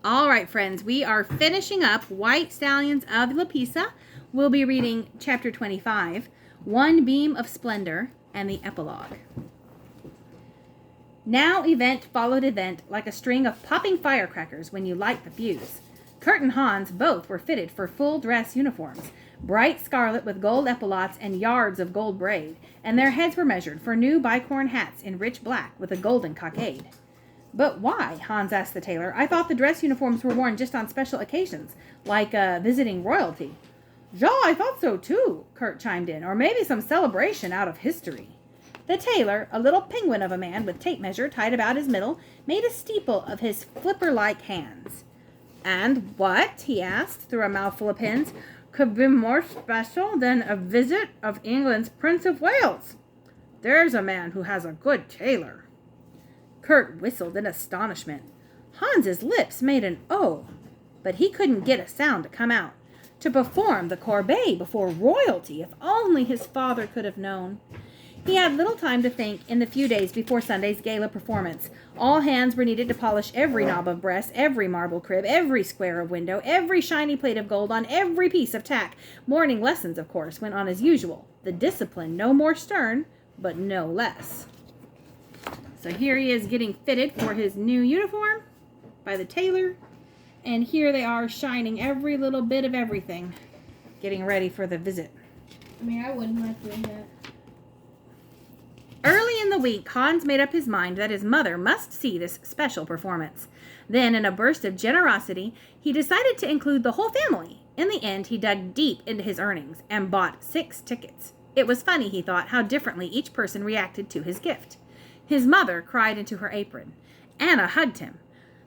All right, friends, we are finishing up White Stallions of Lipizza. We'll be reading chapter 25, One Beam of Splendor, and the Epilogue. Now event followed event like a string of popping firecrackers when you light the fuse. Kurt and Hans both were fitted for full dress uniforms, bright scarlet with gold epaulettes and yards of gold braid, and their heads were measured for new bicorn hats in rich black with a golden cockade. But why? Hans asked the tailor. I thought the dress uniforms were worn just on special occasions, like visiting royalty. Ja, I thought so too, Kurt chimed in, or maybe some celebration out of history. The tailor, a little penguin of a man with tape measure tied about his middle, made a steeple of his flipper-like hands. And what, he asked through a mouthful of pins, could be more special than a visit of England's Prince of Wales? There's a man who has a good tailor. Kurt whistled in astonishment. Hans's lips made an O, but he couldn't get a sound to come out. To perform the corbeille before royalty, if only his father could have known. He had little time to think in the few days before Sunday's gala performance. All hands were needed to polish every knob of breast, every marble crib, every square of window, every shiny plate of gold on every piece of tack. Morning lessons, of course, went on as usual. The discipline no more stern, but no less. So here he is getting fitted for his new uniform by the tailor. And here they are shining every little bit of everything, getting ready for the visit. I mean, I wouldn't like doing that. Early in the week, Hans made up his mind that his mother must see this special performance. Then, in a burst of generosity, he decided to include the whole family. In the end, he dug deep into his earnings and bought 6 tickets. It was funny, he thought, how differently each person reacted to his gift. His mother cried into her apron. Anna hugged him.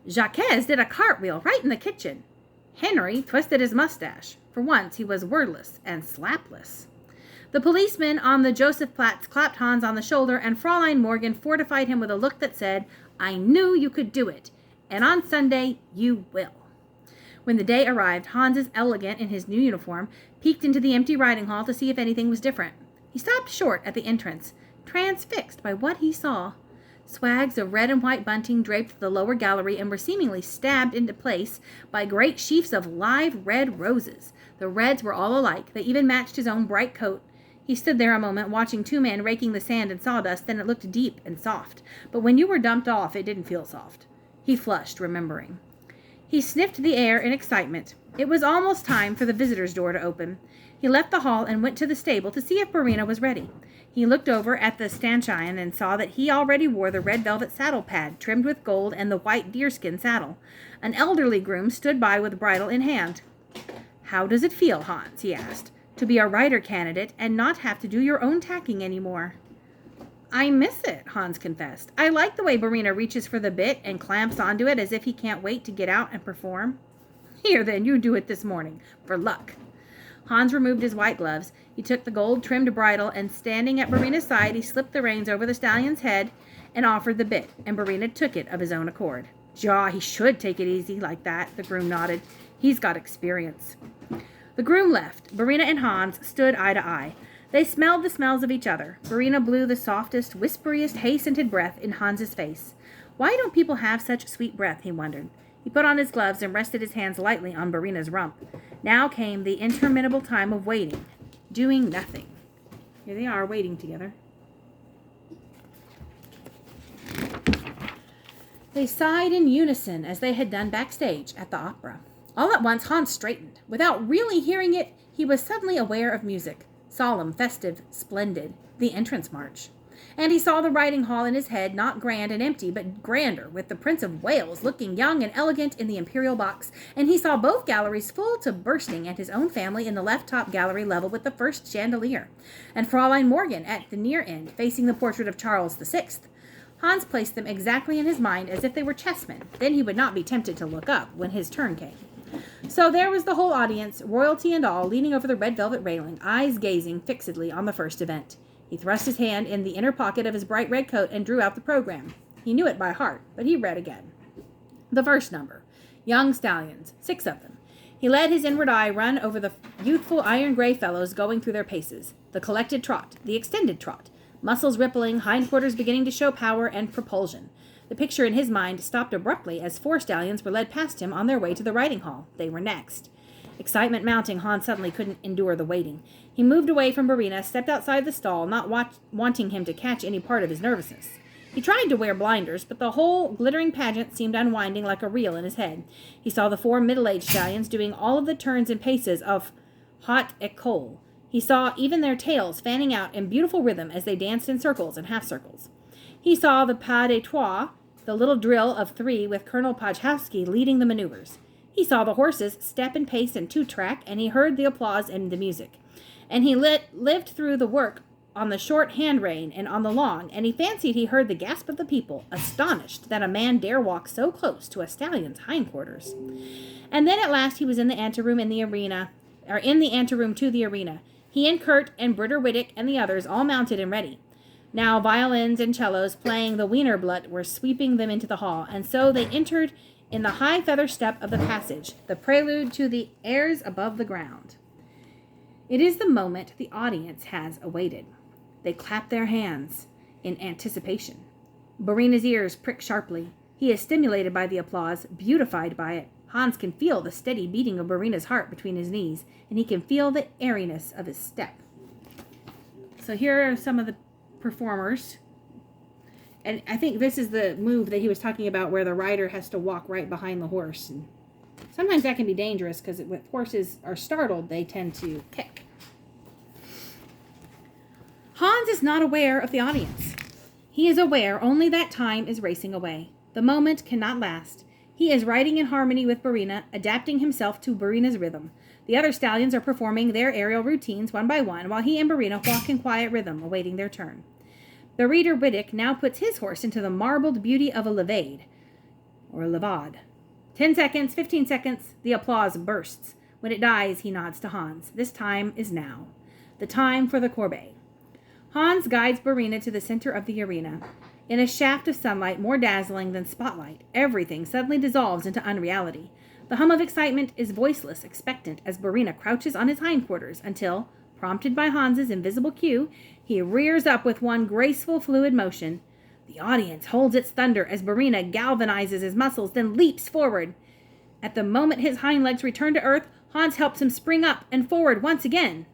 Jacques did a cartwheel right in the kitchen. Henry twisted his mustache. For once, he was wordless and slapless. The policeman on the Joseph Platz clapped Hans on the shoulder, and Fraulein Morgan fortified him with a look that said, I knew you could do it, and on Sunday you will. When the day arrived, Hans, as elegant in his new uniform, peeked into the empty riding hall to see if anything was different. He stopped short at the entrance, transfixed by what he saw. Swags of red and white bunting draped the lower gallery and were seemingly stabbed into place by great sheafs of live red roses. The reds were all alike. They even matched his own bright coat. He stood there a moment, watching 2 men raking the sand and sawdust. Then it looked deep and soft. But when you were dumped off, it didn't feel soft. He flushed, remembering. He sniffed the air in excitement. It was almost time for the visitor's door to open. He left the hall and went to the stable to see if Verena was ready. He looked over at the stanchion and saw that he already wore the red velvet saddle pad trimmed with gold and the white deerskin saddle. An elderly groom stood by with bridle in hand. How does it feel, Hans? He asked, to be a rider candidate and not have to do your own tacking anymore. I miss it, Hans confessed. I like the way Verena reaches for the bit and clamps onto it as if he can't wait to get out and perform. Here, then, you do it this morning, for luck. Hans removed his white gloves. He took the gold-trimmed bridle, and standing at Verena's side, he slipped the reins over the stallion's head and offered the bit, and Verena took it of his own accord. Ja, he should take it easy like that, the groom nodded. He's got experience. The groom left. Verena and Hans stood eye to eye. They smelled the smells of each other. Verena blew the softest, whisperiest, hay-scented breath in Hans's face. Why don't people have such sweet breath, he wondered. He put on his gloves and rested his hands lightly on Verena's rump. Now came the interminable time of waiting, doing nothing. Here they are, waiting together. They sighed in unison as they had done backstage at the opera. All at once, Hans straightened. Without really hearing it, he was suddenly aware of music. Solemn, festive, splendid. The entrance march. And he saw the riding hall in his head, not grand and empty, but grander, with the Prince of Wales looking young and elegant in the imperial box. And he saw both galleries full to bursting, and his own family in the left top gallery level with the first chandelier. And Fraulein Morgan at the near end, facing the portrait of Charles VI. Hans placed them exactly in his mind as if they were chessmen. Then he would not be tempted to look up when his turn came. So there was the whole audience, royalty and all, leaning over the red velvet railing, eyes gazing fixedly on the first event. He thrust his hand in the inner pocket of his bright red coat and drew out the program. He knew it by heart, but he read again. The first number, young stallions, 6 of them. He let his inward eye run over the youthful iron-gray fellows going through their paces, the collected trot, the extended trot, muscles rippling, hindquarters beginning to show power and propulsion. The picture in his mind stopped abruptly as 4 stallions were led past him on their way to the riding hall. They were next. Excitement mounting, Hans suddenly couldn't endure the waiting. He moved away from Barina, stepped outside the stall, not wanting him to catch any part of his nervousness. He tried to wear blinders, but the whole glittering pageant seemed unwinding like a reel in his head. He saw the 4 middle-aged stallions doing all of the turns and paces of haute école. He saw even their tails fanning out in beautiful rhythm as they danced in circles and half-circles. He saw the pas de trois, the little drill of 3 with Colonel Pajkowski leading the maneuvers. He saw the horses step and pace in 2-track, and he heard the applause and the music. And he lived through the work on the short hand rein and on the long, and he fancied he heard the gasp of the people, astonished that a man dare walk so close to a stallion's hindquarters. And then at last he was in the anteroom to the arena. He and Kurt and Britter Wittick and the others all mounted and ready. Now violins and cellos playing the Wienerblatt were sweeping them into the hall, and so they entered in the high feather step of the passage, the prelude to the airs above the ground. It is the moment the audience has awaited. They clap their hands in anticipation. Barina's ears prick sharply. He is stimulated by the applause, beautified by it. Hans can feel the steady beating of Barina's heart between his knees, and he can feel the airiness of his step. So here are some of the performers. And I think this is the move that he was talking about where the rider has to walk right behind the horse. And sometimes that can be dangerous because when horses are startled, they tend to kick. Hans is not aware of the audience. He is aware only that time is racing away. The moment cannot last. He is riding in harmony with Barina, adapting himself to Barina's rhythm. The other stallions are performing their aerial routines one by one, while he and Barina walk in quiet rhythm, awaiting their turn. The reader Wittick now puts his horse into the marbled beauty of a levade, or levade. 10 seconds, 15 seconds, the applause bursts. When it dies, he nods to Hans. This time is now. The time for the corbeille. Hans guides Barina to the center of the arena. In a shaft of sunlight more dazzling than spotlight, everything suddenly dissolves into unreality. The hum of excitement is voiceless, expectant, as Barina crouches on his hindquarters until, prompted by Hans's invisible cue, he rears up with one graceful, fluid motion. The audience holds its thunder as Barina galvanizes his muscles, then leaps forward. At the moment his hind legs return to earth, Hans helps him spring up and forward once again.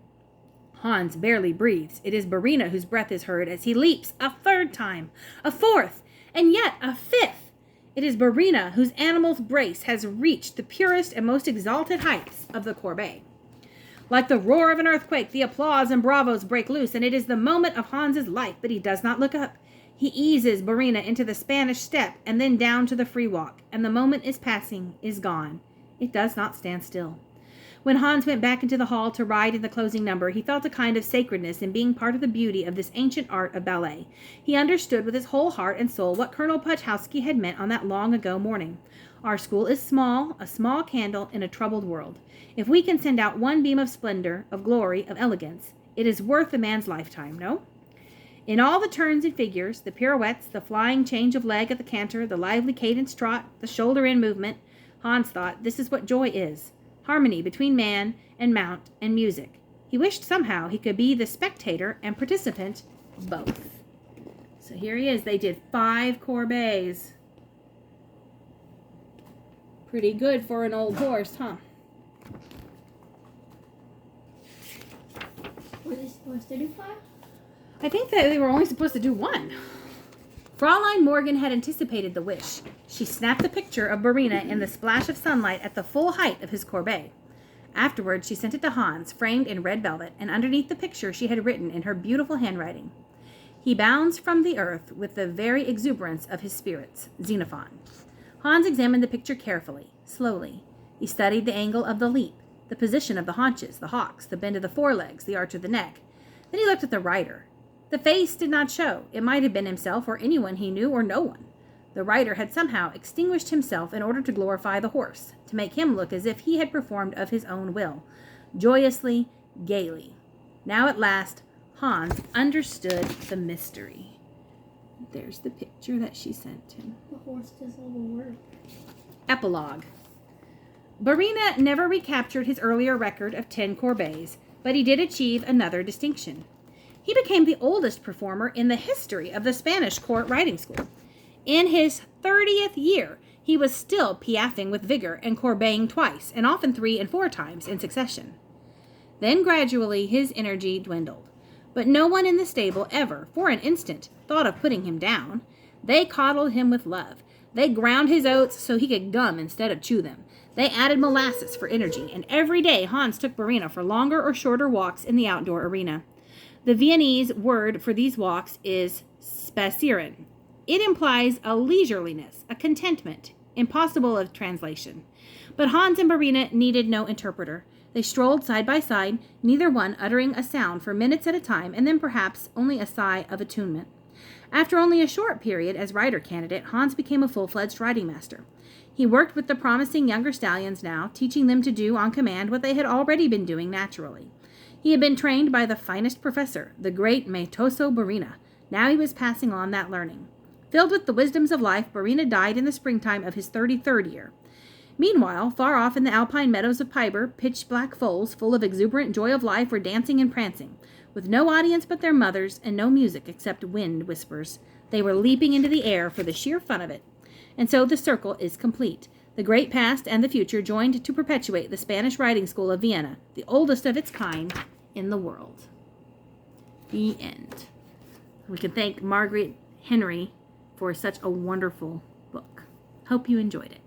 Hans barely breathes. It is Barina whose breath is heard as he leaps a 3rd time, a 4th, and yet a 5th. It is Barina whose animal's brace has reached the purest and most exalted heights of the corbeille. Like the roar of an earthquake, the applause and bravos break loose, and it is the moment of Hans's life, but he does not look up. He eases Barina into the Spanish step and then down to the free walk, and the moment is passing, is gone. It does not stand still. When Hans went back into the hall to ride in the closing number, he felt a kind of sacredness in being part of the beauty of this ancient art of ballet. He understood with his whole heart and soul what Colonel Pajkowski had meant on that long ago morning. Our school is small, a small candle in a troubled world. If we can send out one beam of splendor, of glory, of elegance, it is worth a man's lifetime, no? In all the turns and figures, the pirouettes, the flying change of leg at the canter, the lively cadence trot, the shoulder-in movement, Hans thought, this is what joy is. Harmony between man and mount and music. He wished somehow he could be the spectator and participant both. So here he is. They did 5 corbeilles. Pretty good for an old horse, huh? Were they supposed to do 5? I think that they were only supposed to do 1. Fraulein Morgan had anticipated the wish. She snapped the picture of Barina in the splash of sunlight at the full height of his corbeille. Afterwards, she sent it to Hans, framed in red velvet, and underneath the picture she had written in her beautiful handwriting, "He bounds from the earth with the very exuberance of his spirits, Xenophon." Hans examined the picture carefully, slowly. He studied the angle of the leap, the position of the haunches, the hocks, the bend of the forelegs, the arch of the neck. Then he looked at the rider. The face did not show. It might have been himself or anyone he knew or no one. The rider had somehow extinguished himself in order to glorify the horse, to make him look as if he had performed of his own will, joyously, gaily. Now at last, Hans understood the mystery. There's the picture that she sent him. The horse does all the work. Epilogue. Barina never recaptured his earlier record of 10 corbeilles, but he did achieve another distinction. He became the oldest performer in the history of the Spanish court riding school. In his 30th year, he was still piaffing with vigor and corbeting twice, and often 3 and 4 times in succession. Then gradually his energy dwindled. But no one in the stable ever, for an instant, thought of putting him down. They coddled him with love. They ground his oats so he could gum instead of chew them. They added molasses for energy, and every day Hans took Verena for longer or shorter walks in the outdoor arena. The Viennese word for these walks is spazieren. It implies a leisureliness, a contentment, impossible of translation. But Hans and Verena needed no interpreter. They strolled side by side, neither one uttering a sound for minutes at a time, and then perhaps only a sigh of attunement. After only a short period as rider candidate, Hans became a full-fledged riding master. He worked with the promising younger stallions now, teaching them to do on command what they had already been doing naturally. He had been trained by the finest professor, the great Matoso Verena. Now he was passing on that learning. Filled with the wisdoms of life, Verena died in the springtime of his 33rd year. Meanwhile, far off in the alpine meadows of Piber, pitch-black foals full of exuberant joy of life were dancing and prancing, with no audience but their mothers and no music except wind whispers. They were leaping into the air for the sheer fun of it. And so the circle is complete. The great past and the future joined to perpetuate the Spanish riding school of Vienna, the oldest of its kind in the world. The end. We can thank Margaret Henry for such a wonderful book. Hope you enjoyed it.